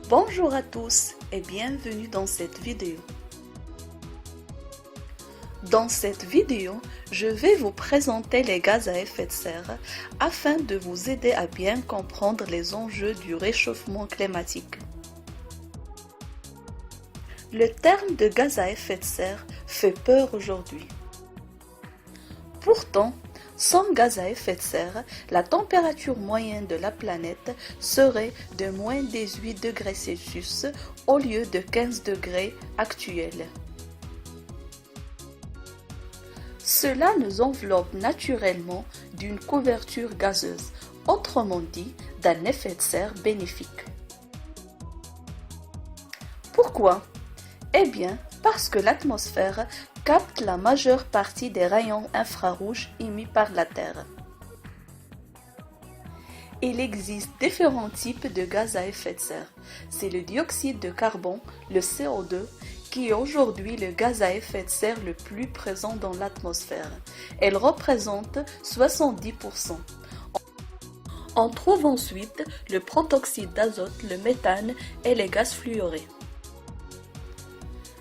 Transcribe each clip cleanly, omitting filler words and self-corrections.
Bonjour à tous et bienvenue dans cette vidéo. Dans cette vidéo, je vais vous présenter les gaz à effet de serre afin de vous aider à bien comprendre les enjeux du réchauffement climatique. Le terme de gaz à effet de serre fait peur aujourd'hui. Pourtant, sans gaz à effet de serre, la température moyenne de la planète serait de moins 18 degrés Celsius au lieu de 15 degrés actuels. Cela nous enveloppe naturellement d'une couverture gazeuse, autrement dit d'un effet de serre bénéfique. Pourquoi? Eh bien, parce que l'atmosphère capte la majeure partie des rayons infrarouges émis par la Terre. Il existe différents types de gaz à effet de serre. C'est le dioxyde de carbone, le CO2, qui est aujourd'hui le gaz à effet de serre le plus présent dans l'atmosphère. Elle représente 70%. On trouve ensuite le protoxyde d'azote, le méthane et les gaz fluorés.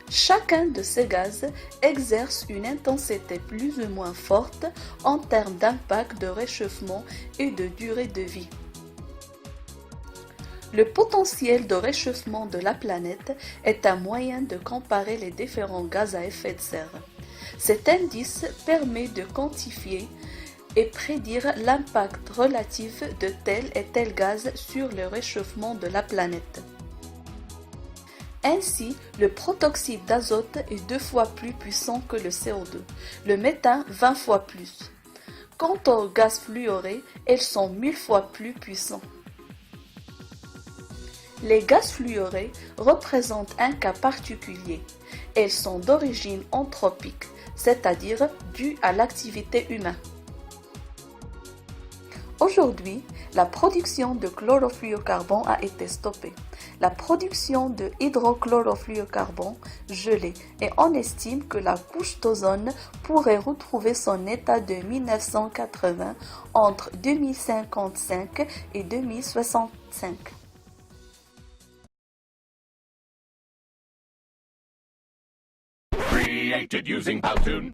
Chacun de ces gaz exerce une intensité plus ou moins forte en termes d'impact de réchauffement et de durée de vie. Le potentiel de réchauffement de la planète est un moyen de comparer les différents gaz à effet de serre. Cet indice permet de quantifier et prédire l'impact relatif de tel et tel gaz sur le réchauffement de la planète. Ainsi, le protoxyde d'azote est 2 fois plus puissant que le CO2, le méthane 20 fois plus. Quant aux gaz fluorés, ils sont 1000 fois plus puissants. Les gaz fluorés représentent un cas particulier. Ils sont d'origine anthropique, c'est-à-dire dus à l'activité humaine. Aujourd'hui, la production de chlorofluorocarbone a été stoppée. La production de hydrochlorofluorocarbone gelée et on estime que la couche d'ozone pourrait retrouver son état de 1980 entre 2055 et 2065. Created using Powtoon.